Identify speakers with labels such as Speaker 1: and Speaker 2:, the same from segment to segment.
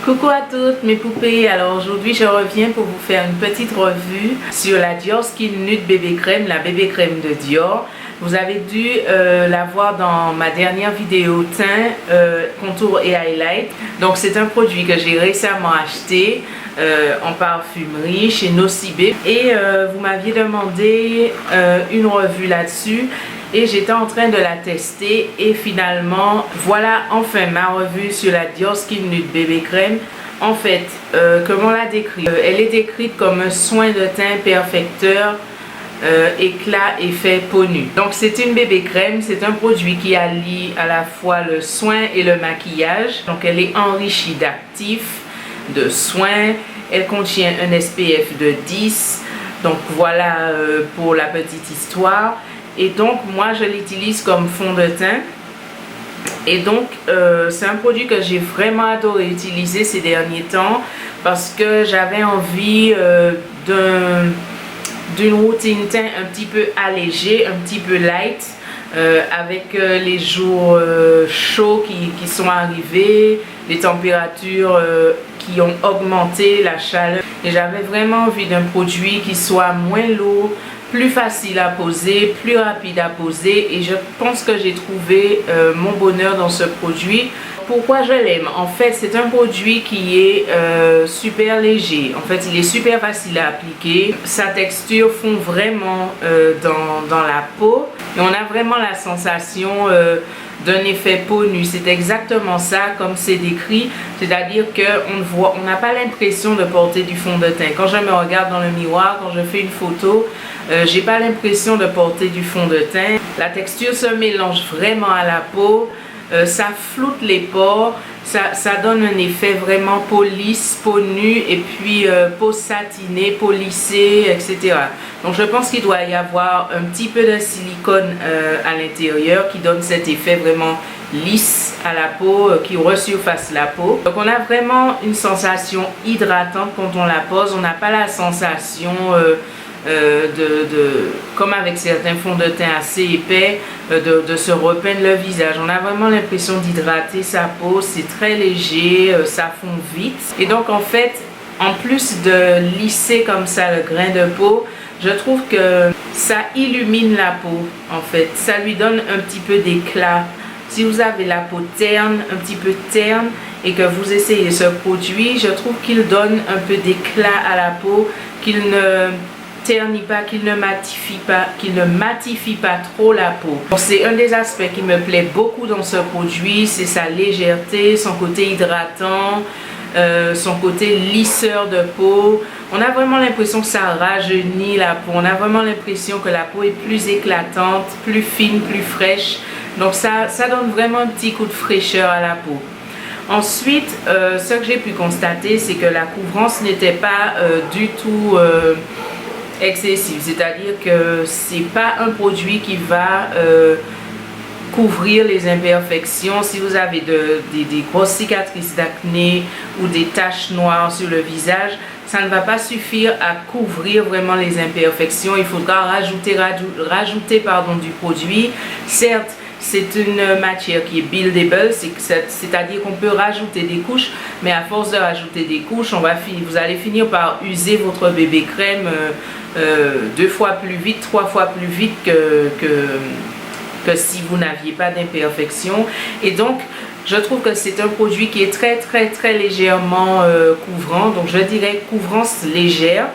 Speaker 1: Coucou à toutes mes poupées, alors aujourd'hui je reviens pour vous faire une petite revue sur la Dior Skin Nude Bébé Crème, la bébé crème de Dior. Vous avez dû la voir dans ma dernière vidéo teint, contour et highlight. Donc c'est un produit que j'ai récemment acheté en parfumerie chez Nocibé et vous m'aviez demandé une revue là-dessus. Et j'étais en train de la tester et finalement voilà enfin ma revue sur la Dior Skin Nude Bébé Crème. En fait, comment la décrire? Elle est décrite comme un soin de teint perfecteur, éclat, effet peau nue. Donc c'est une bébé crème, c'est un produit qui allie à la fois le soin et le maquillage. Donc elle est enrichie d'actifs, de soins, elle contient un SPF de 10. Donc voilà pour la petite histoire. Et donc moi je l'utilise comme fond de teint. Et donc c'est un produit que j'ai vraiment adoré utiliser ces derniers temps parce que j'avais envie d'une routine teint un petit peu allégée, un petit peu light, avec les jours chauds qui sont arrivés, les températures qui ont augmenté, la chaleur. Et j'avais vraiment envie d'un produit qui soit moins lourd, plus facile à poser, plus rapide à poser, et je pense que j'ai trouvé mon bonheur dans ce produit. Pourquoi je l'aime? En fait, c'est un produit qui est super léger. En fait, il est super facile à appliquer. Sa texture fond vraiment dans la peau. Et on a vraiment la sensation d'un effet peau nue. C'est exactement ça comme c'est décrit. C'est-à-dire qu'on n'a pas l'impression de porter du fond de teint. Quand je me regarde dans le miroir, quand je fais une photo, j'ai pas l'impression de porter du fond de teint. La texture se mélange vraiment à la peau. Ça floute les pores, ça donne un effet vraiment peau lisse, peau nue et puis peau satinée, peau lissée, etc. Donc je pense qu'il doit y avoir un petit peu de silicone à l'intérieur qui donne cet effet vraiment lisse à la peau, qui resurface la peau. Donc on a vraiment une sensation hydratante quand on la pose, on n'a pas la sensation comme avec certains fonds de teint assez épais, de se repeindre le visage. On a vraiment l'impression d'hydrater sa peau, c'est très léger, ça fond vite. Et donc en fait, en plus de lisser comme ça le grain de peau, je trouve que ça illumine la peau en fait, ça lui donne un petit peu d'éclat. Si vous avez la peau terne, un petit peu terne, et que vous essayez ce produit, je trouve qu'il donne un peu d'éclat à la peau, qu'il ne ternit pas, qu'il ne matifie pas trop la peau. C'est un des aspects qui me plaît beaucoup dans ce produit, c'est sa légèreté, son côté hydratant, son côté lisseur de peau. On a vraiment l'impression que ça rajeunit la peau, on a vraiment l'impression que la peau est plus éclatante, plus fine, plus fraîche. Donc ça donne vraiment un petit coup de fraîcheur à la peau. Ensuite, ce que j'ai pu constater, c'est que la couvrance n'était pas du tout excessive, c'est-à-dire que c'est pas un produit qui va couvrir les imperfections. Si vous avez des grosses cicatrices d'acné ou des taches noires sur le visage, ça ne va pas suffire à couvrir vraiment les imperfections. Il faudra rajouter du produit. Certes, c'est une matière qui est buildable, c'est-à-dire qu'on peut rajouter des couches, mais à force de rajouter des couches, vous allez finir par user votre bébé crème 2 fois plus vite, 3 fois plus vite que si vous n'aviez pas d'imperfection. Et donc, je trouve que c'est un produit qui est très légèrement couvrant, donc je dirais couvrance légère.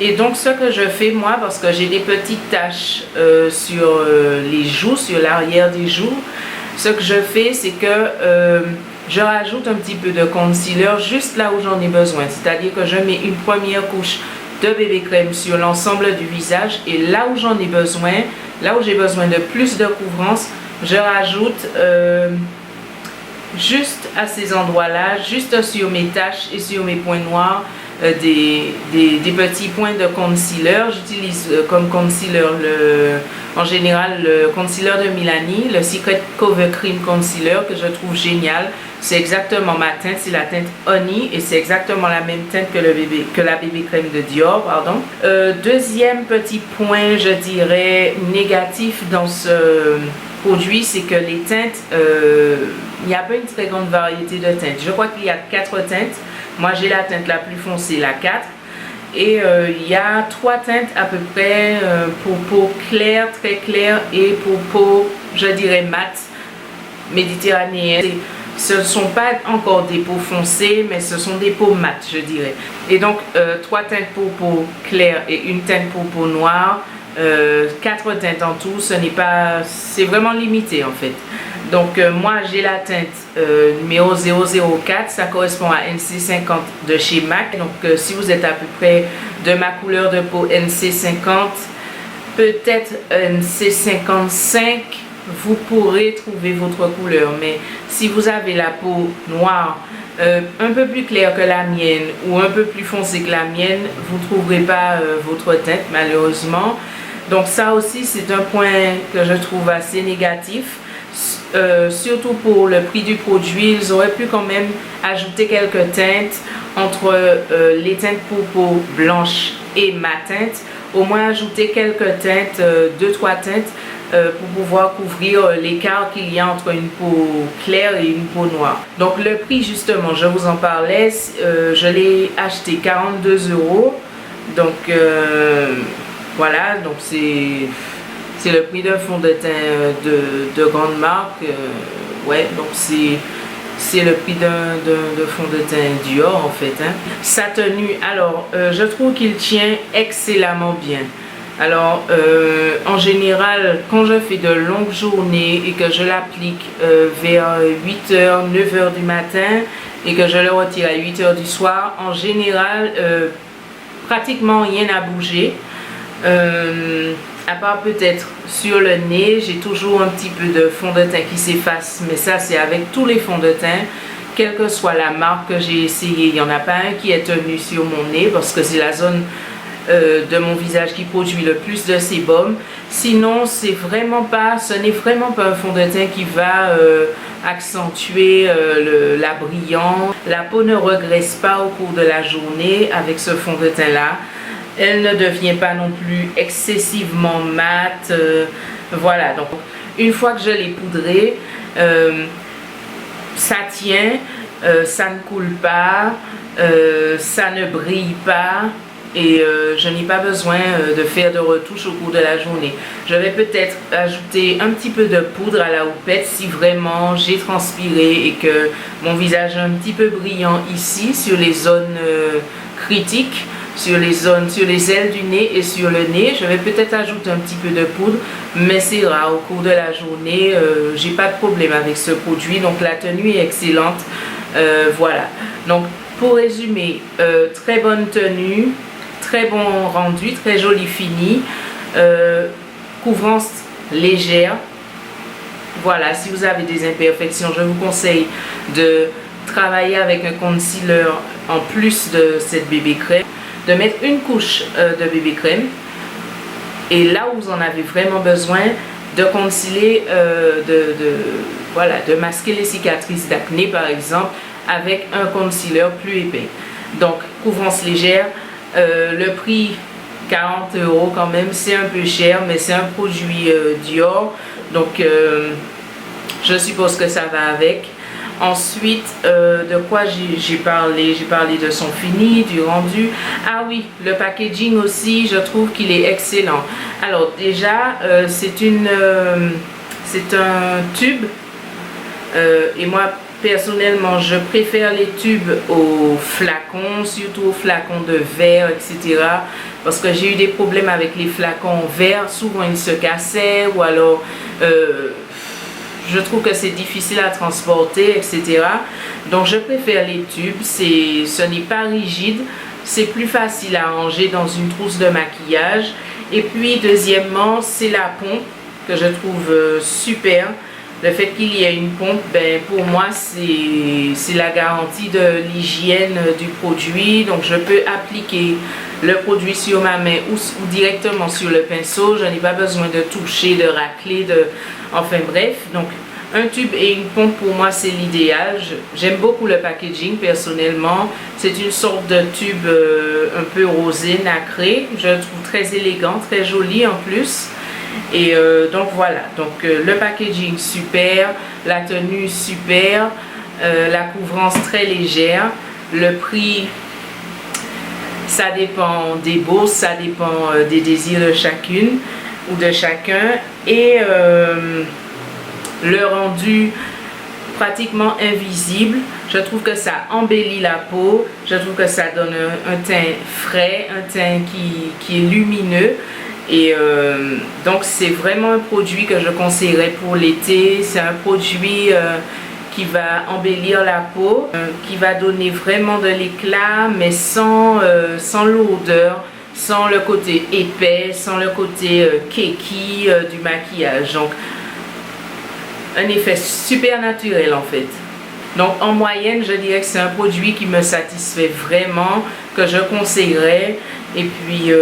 Speaker 1: Et donc ce que je fais moi, parce que j'ai des petites taches sur les joues, sur l'arrière des joues, ce que je fais c'est que je rajoute un petit peu de concealer juste là où j'en ai besoin. C'est-à-dire que je mets une première couche de bébé crème sur l'ensemble du visage et là où j'en ai besoin, là où j'ai besoin de plus de couvrance, je rajoute juste à ces endroits-là, juste sur mes taches et sur mes points noirs, des petits points de concealer. J'utilise comme concealer en général le concealer de Milani, le Secret Cover Cream Concealer, que je trouve génial. C'est exactement ma teinte, c'est la teinte Honey et c'est exactement la même teinte que la bébé crème de Dior, pardon. Deuxième petit point, je dirais, négatif dans produit, c'est que les teintes, il n'y a pas une très grande variété de teintes. Je crois qu'il y a 4 teintes. Moi, j'ai la teinte la plus foncée, la 4. Et il y a 3 teintes à peu près pour peau claire, très claire, et pour peau, je dirais, mate, méditerranéenne. Ce ne sont pas encore des peaux foncées, mais ce sont des peaux mates, je dirais. Et donc, 3 teintes pour peau claire et une teinte pour peau noire. 4 teintes en tout, c'est vraiment limité en fait. Donc moi j'ai la teinte numéro 004, ça correspond à NC50 de chez MAC. Donc si vous êtes à peu près de ma couleur de peau NC50, peut-être NC55, vous pourrez trouver votre couleur. Mais si vous avez la peau noire un peu plus claire que la mienne ou un peu plus foncée que la mienne, vous ne trouverez pas votre teinte malheureusement. Donc ça aussi c'est un point que je trouve assez négatif, surtout pour le prix du produit. Ils auraient pu quand même ajouter quelques teintes entre les teintes pour peau blanche et ma teinte, au moins ajouter quelques teintes, 2-3 teintes pour pouvoir couvrir l'écart qu'il y a entre une peau claire et une peau noire. Donc le prix justement, je vous en parlais, je l'ai acheté 42 €. Donc voilà, donc c'est le prix d'un fond de teint de grande marque. Ouais, donc c'est le prix d'un fond de teint Dior en fait. Hein. Sa tenue, alors je trouve qu'il tient excellemment bien. Alors en général, quand je fais de longues journées et que je l'applique vers 8h, 9h du matin et que je le retire à 8h du soir, en général pratiquement rien n'a bougé. À part peut-être sur le nez, j'ai toujours un petit peu de fond de teint qui s'efface, mais ça c'est avec tous les fonds de teint, quelle que soit la marque que j'ai essayé, il n'y en a pas un qui est tenu sur mon nez parce que c'est la zone de mon visage qui produit le plus de sébum. Sinon ce n'est vraiment pas un fond de teint qui va accentuer la brillance. La peau ne regresse pas au cours de la journée avec ce fond de teint là. Elle ne devient pas non plus excessivement mate. Voilà, donc une fois que je l'ai poudré, ça tient, ça ne coule pas, ça ne brille pas. Et je n'ai pas besoin de faire de retouches au cours de la journée. Je vais peut-être ajouter un petit peu de poudre à la houppette si vraiment j'ai transpiré et que mon visage est un petit peu brillant ici sur les zones critiques, sur les ailes du nez et sur le nez. Je vais peut-être ajouter un petit peu de poudre, mais c'est rare. Au cours de la journée, j'ai pas de problème avec ce produit, donc la tenue est excellente. Voilà, donc pour résumer, très bonne tenue, très bon rendu, très joli fini, couvrance légère. Voilà, si vous avez des imperfections, je vous conseille de travailler avec un concealer en plus de cette bébé crème, de mettre une couche de bébé crème, et là où vous en avez vraiment besoin, de concealer, voilà, de masquer les cicatrices d'acné par exemple avec un concealer plus épais. Donc couvrance légère, le prix 40 € quand même, c'est un peu cher, mais c'est un produit Dior, donc je suppose que ça va avec. Ensuite, de quoi j'ai parlé de son fini, du rendu. Ah oui, le packaging aussi, je trouve qu'il est excellent. Alors déjà, c'est un tube, et moi personnellement je préfère les tubes aux flacons, surtout aux flacons de verre, etc. Parce que j'ai eu des problèmes avec les flacons en verre, souvent ils se cassaient, ou alors je trouve que c'est difficile à transporter, etc. Donc je préfère les tubes, ce n'est pas rigide, c'est plus facile à ranger dans une trousse de maquillage. Et puis deuxièmement, c'est la pompe que je trouve super. Le fait qu'il y ait une pompe, ben, pour moi c'est la garantie de l'hygiène du produit. Donc je peux appliquer le produit sur ma main ou directement sur le pinceau. Je n'ai pas besoin de toucher, de racler, enfin bref. Donc un tube et une pompe, pour moi c'est l'idéal. J'aime beaucoup le packaging personnellement. C'est une sorte de tube un peu rosé, nacré. Je le trouve très élégant, très joli en plus. Et donc voilà, donc le packaging super, la tenue super, la couvrance très légère, le prix ça dépend des bourses, ça dépend des désirs de chacune ou de chacun, et le rendu pratiquement invisible. Je trouve que ça embellit la peau, je trouve que ça donne un teint frais, un teint qui est lumineux, et donc c'est vraiment un produit que je conseillerais pour l'été. C'est un produit qui va embellir la peau, qui va donner vraiment de l'éclat, mais sans lourdeur, sans le côté épais, sans le côté keki du maquillage. Donc un effet super naturel en fait. Donc en moyenne, je dirais que c'est un produit qui me satisfait vraiment, que je conseillerais. Et puis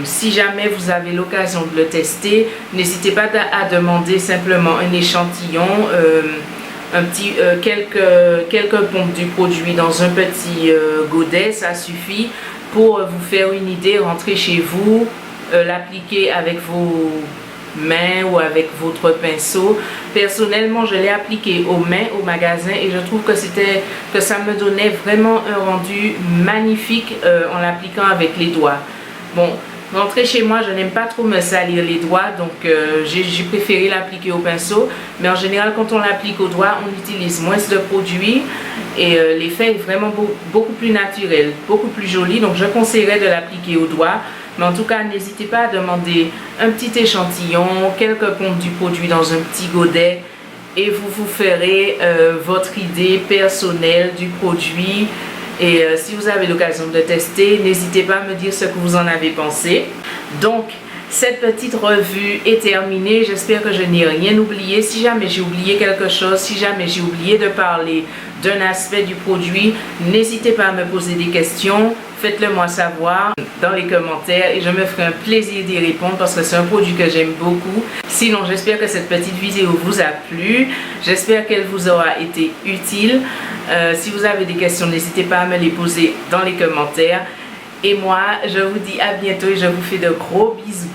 Speaker 1: si jamais vous avez l'occasion de le tester, n'hésitez pas à demander simplement un échantillon, quelques pompes du produit dans un petit godet, ça suffit pour vous faire une idée. Rentrez chez vous, l'appliquer avec vos mains ou avec votre pinceau. Personnellement, je l'ai appliqué aux mains au magasin et je trouve que ça me donnait vraiment un rendu magnifique en l'appliquant avec les doigts. Bon, rentrer chez moi, je n'aime pas trop me salir les doigts, donc j'ai préféré l'appliquer au pinceau. Mais en général, quand on l'applique aux doigts, on utilise moins de produits et l'effet est vraiment beaucoup plus naturel, beaucoup plus joli. Donc je conseillerais de l'appliquer aux doigts. Mais en tout cas, n'hésitez pas à demander un petit échantillon, quelques pompes du produit dans un petit godet, et vous vous ferez votre idée personnelle du produit. Et si vous avez l'occasion de le tester, n'hésitez pas à me dire ce que vous en avez pensé. Donc, cette petite revue est terminée. J'espère que je n'ai rien oublié. Si jamais j'ai oublié quelque chose, si jamais j'ai oublié de parler d'un aspect du produit, n'hésitez pas à me poser des questions. Faites-le moi savoir dans les commentaires et je me ferai un plaisir d'y répondre parce que c'est un produit que j'aime beaucoup. Sinon, j'espère que cette petite vidéo vous a plu. J'espère qu'elle vous aura été utile. Si vous avez des questions, n'hésitez pas à me les poser dans les commentaires. Et moi, je vous dis à bientôt et je vous fais de gros bisous.